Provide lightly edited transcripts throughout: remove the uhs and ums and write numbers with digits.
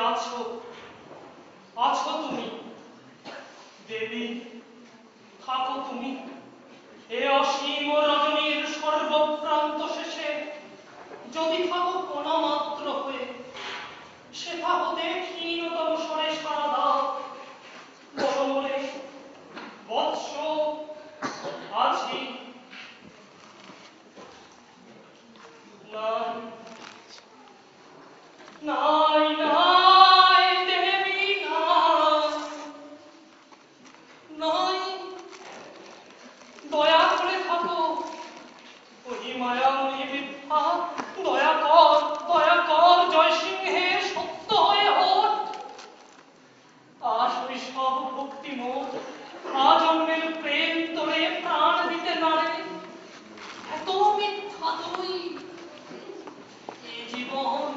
আছো, আছো তুমি দেবী, থাকো তুমি এ অসীম রজনীর সর্বপ্রান্ত শেষে। যদি থাকো কোনা মাত্র হয়ে, সেথা হতে ক্ষীণতম স্বরে সাড়া দাও, বলো বলে বৎস আছি। নাই নাই নাই দেবী নাই, নাই দয়া করে থাকো ওই মায়াময়ী বিদ্যা, দয়া কর জয় সিংহের সত্য হয়ে ওঠ। আজ ওই সব ভক্তি মোর আজন্মের প্রেম তোরে প্রাণ দিতে নারে, এত মিথ্যা তুই এ জীবন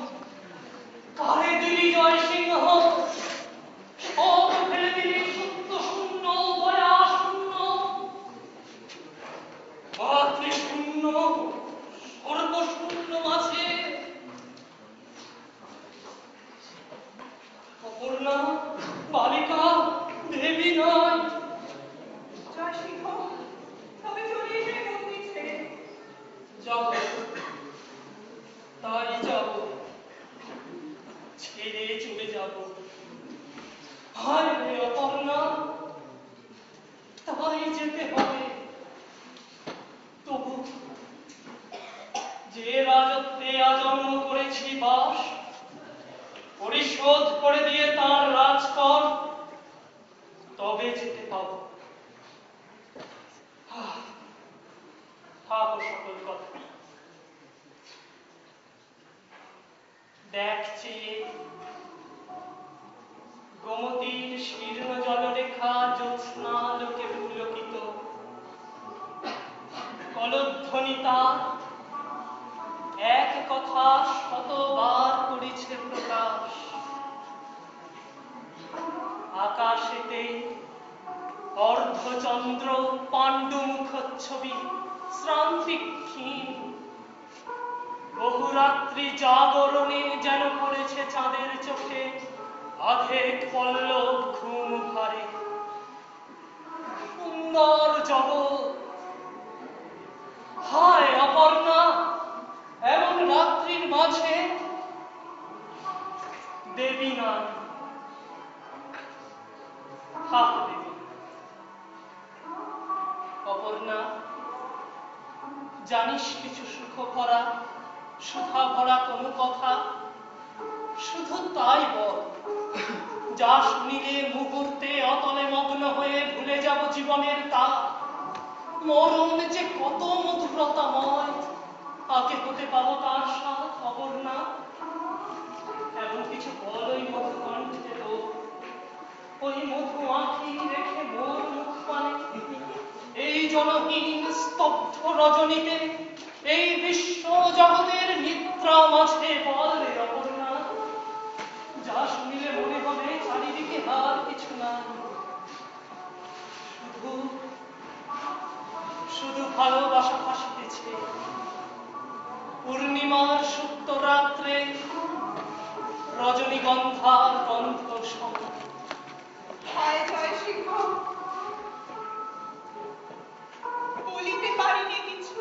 কারে দিলি জয় সিংহ, সব ফেলে দিলি সত্য শূন্য দয়া শূন্য মাতৃশূন্য সর্বশূন্য মাঝে। অপর্ণা বালিকা দেবী নয়। জয় সিংহ, তবে চলে এসে মন্দির ছেড়ে। যাব, তাই যাব, ছেড়ে চলে যাব। হায় রে অপর্ণা, তাই যেতে হবে। তবু যে রাজত্বে আজন্ম করেছি বাস, পরিশোধ করে দিয়ে তার রাজকর, তবে যেতে পাব। থাকো সকল কথা। দেখছি গোমতীর শীর্ণ জলরেখা জ্যোৎস্না লোকে পুলকিত, কলধ্বনিতা এক কথা শতবার করেছে প্রকাশ। আকাশেতে অর্ধচন্দ্র পাণ্ডু মুখচ্ছবি শ্রান্তিক্ষীণ, বহুরাত্রি জাগরণে যেন পড়েছে চাঁদের চোখে আধেক পল্লব ঘুম ভারে। সুন্দর জগৎ, হায় অপর্ণা, এমন রাত্রির মাঝে দেবী নাই। থাক দেবী। অপর্ণা, জানিস কিছু সুখ ভরা সুধা ভরা কোনো কথা? শুধু তাই বল, যা শুনিলে মুহূর্তে অতলে মগ্ন হয়ে ভুলে যাব জীবনের তা। মরণ যে কত মধুরতাময়, আগে হতে পাবো তার স্বাদ। অপর্ণা, এমন কিছু বল ওই মধু কণ্ঠে তো, ওই মধু আঁখি রেখে মোর মুখ পানে। এই জনহীন স্তব্ধ রজনীতে, এই বিশ্ব জগতের নিদ্রা মাঝে বল রে অপর্ণা, যা শুনিলে মনে হবে চারিদিকে আর কিছু না, শুধু শুধু ভালোবাসা ভাসিতেছে পূর্ণিমার সুপ্ত রাত্রে রজনীগন্ধার গন্ধ সম। হায় জয় সিংহ, বলিতে পারিনি কিছু।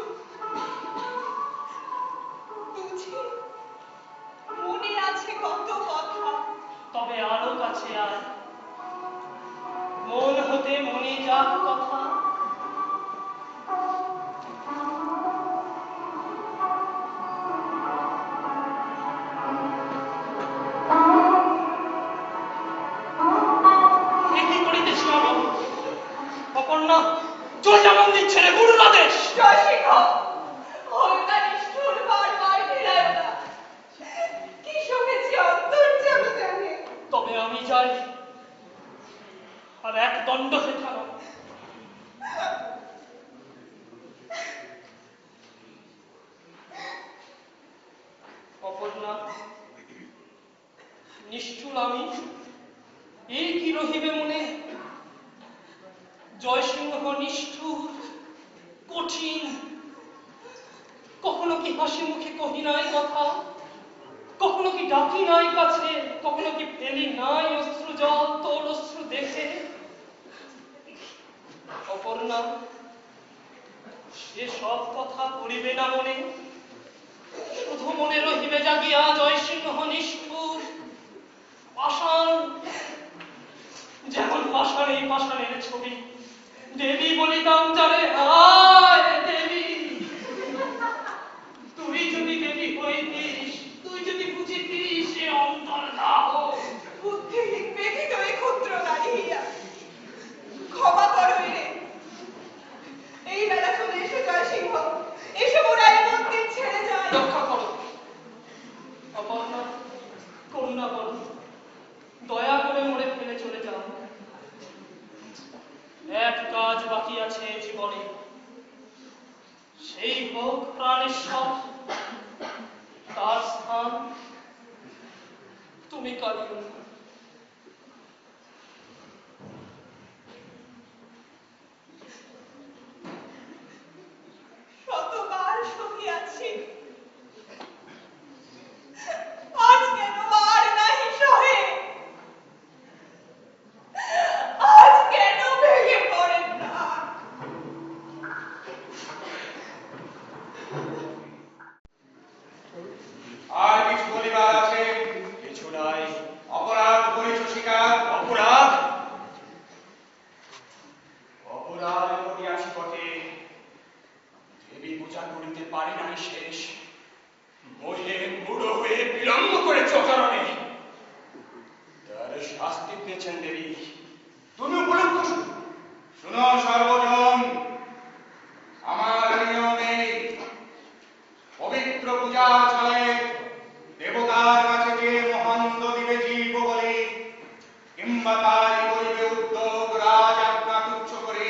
বুঝি মনে আছে কত কথা। তবে আরো কাছে আয়, মন হতে মনে যাক কথা। কি করিতেছি আমি? অপর্ণা, চলে যা মন্দির ছেড়ে, গুরুর আদেশ। জয় সিংহ, অর্ণা নিষ্ঠুর বারবার ফেরায় না। কি শুনেছি অন্তর্যামী জানে। তবে আমি যাই, আর এক দণ্ড হেঠা নয়। অপর্ণা, নিষ্ঠুর আমি, এই কি রহিবে মনে? জয়সিংহ নিষ্ঠুর কঠিন, কখনো কি হাসি মুখে কহি নাই কথা? কখনো কি ডাকি নাই কাছে, কখনো কি ফেলি নাই অশ্রু জল তোর অশ্রু দেখে? অপর্ণা, সে সব কথা করিবে না মনে, শুধু মনে রহিবে জাগিয়া জয় সিংহ নিষ্ঠুর পাষাণ, যেমন পাষাণ এই পাষাণের ছবি। দেবী বলিতাম যারে, হায় দেবী, তুই যদি দেবী হইতিস, তুই যদি বুঝিতিস সে অন্তর্দাহ। বুদ্ধিহীন ব্যতীত এই ক্ষুদ্র নারী হইয়া ক্ষমা করো রে। এই বেলা চলে এসে জয় সিংহ, এসে মোরা এই মন্দির ছেড়ে যাই। রক্ষা করো অপর্ণা, করুণা করো, দয়া করে মরে ফেলে চলে যাও। এক কাজ বাকি আছে জীবনে, সেই হোক প্রাণেশ্বর। তার স্থান তুমি কাঁদিও না। শতবার সহিয়াছি, আজ কেন আর নাহি সহে? আজ কেন ভেঙে পড়েন না? আর কিছু বলিবার আছে? কিছু নাই। অপরাধ করিছ স্বীকার। অপরাধ অপরাধ করিয়াছি বটে, দেবী পূজা করিতে পারি নাই শেষ, মোহে বুড়ো হয়ে বিলম্ব করেছ কারণে তার শাস্তি পেয়েছেন দেবী। তুমি উপলক্ষ শুনো সর্বজন, আমার নিয়মে পবিত্র পূজা চলে, দেবতার কাছে যে মহানন্দ দিবে জীব বলে, কিংবা তাই করিবে উদ্যোগ রাজ আজ্ঞা তুচ্ছ করে,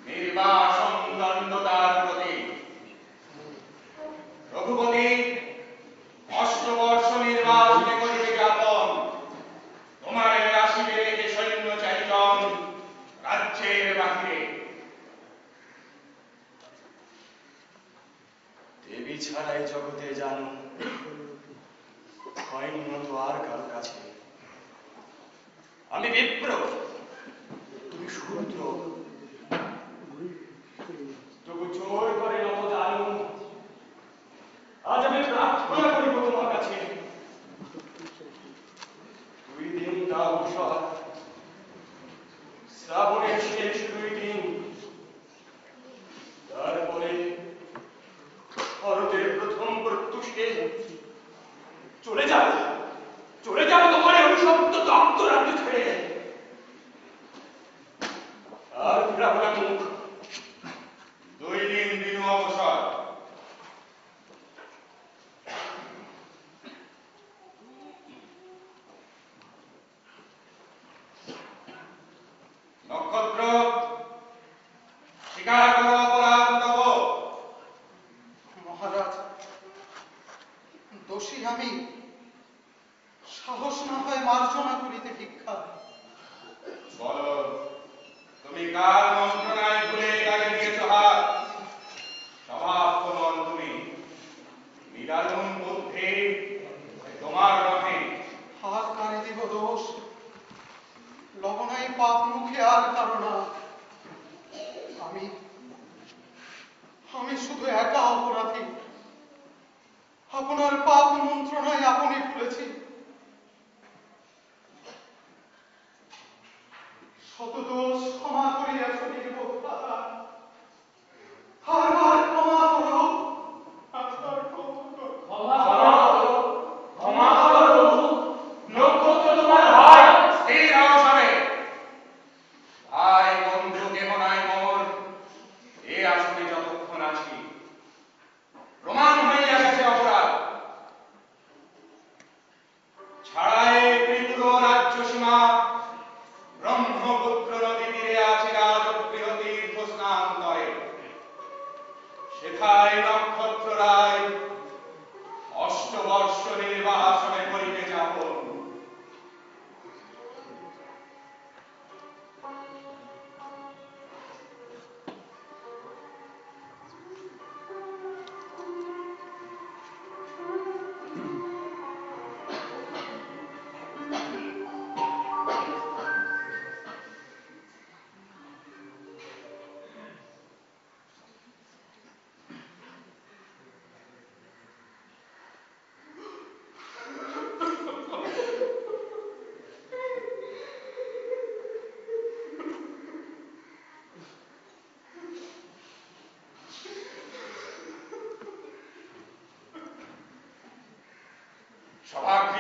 নির্বাসন দণ্ড তার প্রতি। রঘুপতি অষ্টবর্ষ নির্বাসনে করিবে যাপন, তোমার আসিবে রেখে সৈন্য চারিজন রাজ্যের বাহিরে। দেবী ছাড়াই জগতে জানো হয়নি মতো আর কারো কাছে। আমি বিপ্র, তুমি শূদ্র, তবু জোর করে নত জানো। আজ আমি প্রার্থনা করিব তোমার কাছে, 2 দিন দাও সব, শ্রাবণের শেষ 2 দিন, তারপরে ভারতের প্রথম প্রত্যুষে চলে যাও, চলে যাও তোমার এই অভিশপ্ত দগ্ধ রাজ্য ছেড়ে। আর ফিরাবো মুখ, 2 দিন দিন অবসর। নক্ষত্র, স্বীকার করো অপরাধ তব। মহারাজ, দোষী আমি, সাহস না হয় মার্জনা করিতে ভিক্ষা। বলো, তুমি কার মন্ত্রণায় ভুলে গালে দিয়েছ হাত? স্বভাব কোমল তুমি, নিদারুণ বুদ্ধি তোমার নহে। আর কানে দিব দোষ, লবণাই পাপ মুখে আর কারণা। আমি আমি শুধু একা অপরাধী, আপনার পাপ মন্ত্রণায় আপনি ভুলেছি। শত দোষ ক্ষমা করিয়াছ নির্বোধতা, আর ক্ষমা করো, আর ক্ষমা করো। ক্ষমা করো, ক্ষমা করো। নক্ষত্র তোমার ভাই, স্থির হও সবে। ভাই বন্ধু কেহ নাই মোর, এ আসনে যতক্ষণ আছি প্রমাণ হইয়া গেছে অপরাধ। ছাড়ায় ত্রিপুর রাজ্য সীমা, ব্রহ্মপুত্র নদী তীরে আছে রাজগৃহ তীর্থ স্নান করে, সেথায় নক্ষত্র রায় অষ্টবর্ষ নির্বাসনে করিবে যাপন।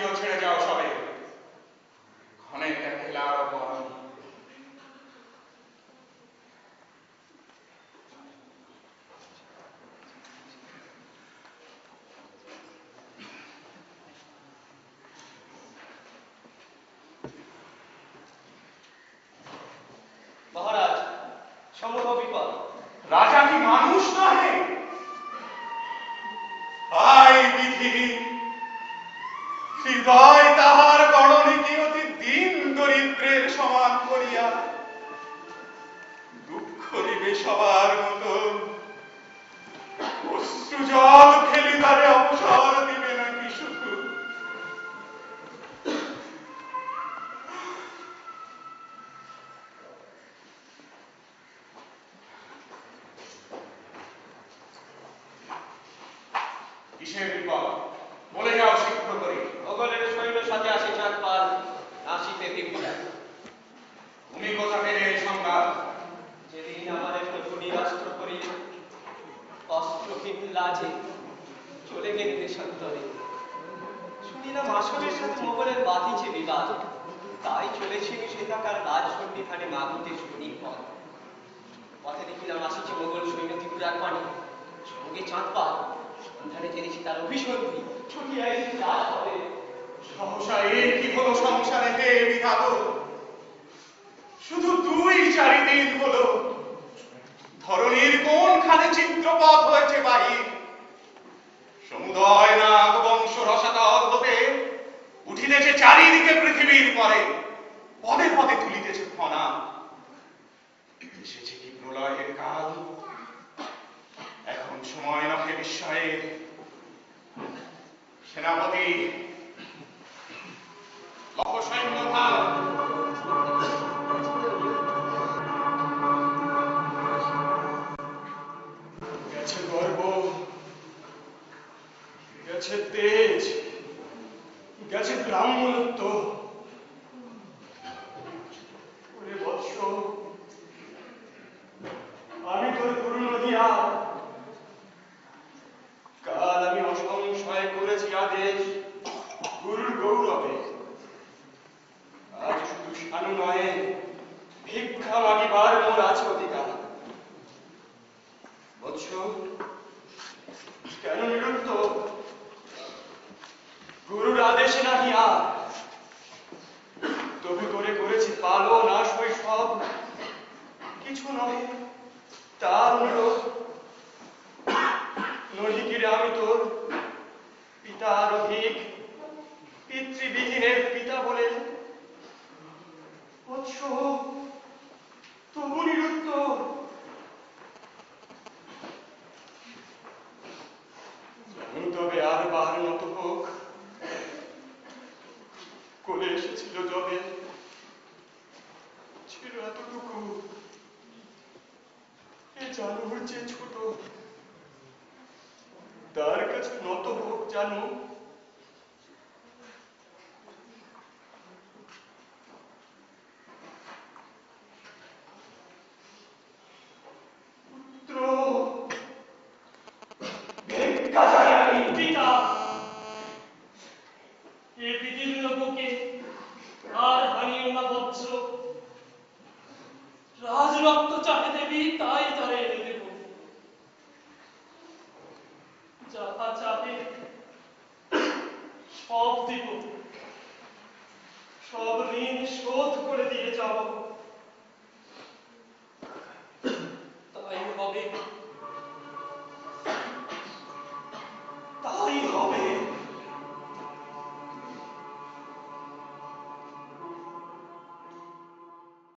রাজ্য ছেড়ে যাও সবে, ক্ষণে খেলার অপমান। মহারাজ, সমূহ বিপদ। রাজা কি মানুষ নহে? হায় বিধি, হৃদয় তাহার গণনীতি অতি দিন দরিদ্রের সমান করিয়া দুঃখ দিবে সবার মতো, অশ্রু জল ফেলি তারে অবসর দিবে নাকি শুধু? কিসের বিপদ বলে যাও শীঘ্র করে। মোগলের সৈন্য সাথে আসে চাঁদপাল, আসিতে ত্রিপুরা। তুমি কোথা পেলে এই সংবাদ? যেদিন আমাদের প্রভু নিরাস্ত্র করি অস্ত্রহীন লাজে চলে গেলে দেশান্তরে, শুনিলাম আসলের সাথে মোগলের বাঁধিছে বিবাদ, তাই চলেছি সেখানকার রাজ সন্নিধানে মাগুতে শনির পথ। পথে দেখিলাম আসিছে মোগল সৈন্য ত্রিপুরার পানি, সঙ্গে চাঁদপাল। সন্ধানে জেনেছি তার অভিসন্ধি, ছুটিয়া এসেছি রাজপথে। সহসা এই কি হলো সংসারে হে বিধাত? শুধু 2-4 দিন হলো ধরণীর কোনখানে চিত্রপথ হয়েছে বাহির, সমুদয় নাগ বংশ রসাতল হতে উঠিতেছে চারিদিকে পৃথিবীর পরে, পদে পদে তুলিতেছে ফনা। এসেছে কি প্রলয়ের কাল, এখন সময় নহে বিস্ময়ের। সেনাপতি লহ সৈন্য ভাগ। গেছে গর্ব, গেছে তেজ, গেছে ব্রাহ্মণত্ব। ওরে বৎস, আমি তোর গুরু নদিয়া, কাল আমি অসংশয় করেছি আদেশ গুরুর গৌরবে। আজ শুধু শানু নয়, ভিক্ষা মাগিবার মোর আছে অধিকার। বৎস, কেন নিরুত্ত? গুরুর আদেশে নাহি আর, তবু তোরে করেছি পালন আর শৈশব, কিছু নহে তার অনুরোধ। নহিকিরে আমি তোর পিতার অধিক, পিতৃবিহীনের পিতা বলে। বৎস, তবু নিরুত্তর। জানি তবে আর বার নত হোক, কোলে এসেছিল যবে ছিল এতটুকু, এ জানুর যে ছোট, তার কাছে নত হোক জানু। পুত্র, ভিক্ষা চাই আমি। পিতা, এ বিদীর্ণ বুকে আর হানিও না বৎস। রাজরক্ত চাহে দেবী, তাই তারে এনে দেব। যাহা চাহে সব দিব, সব ঋণ শোধ করে দিয়ে যাব। তাই হবে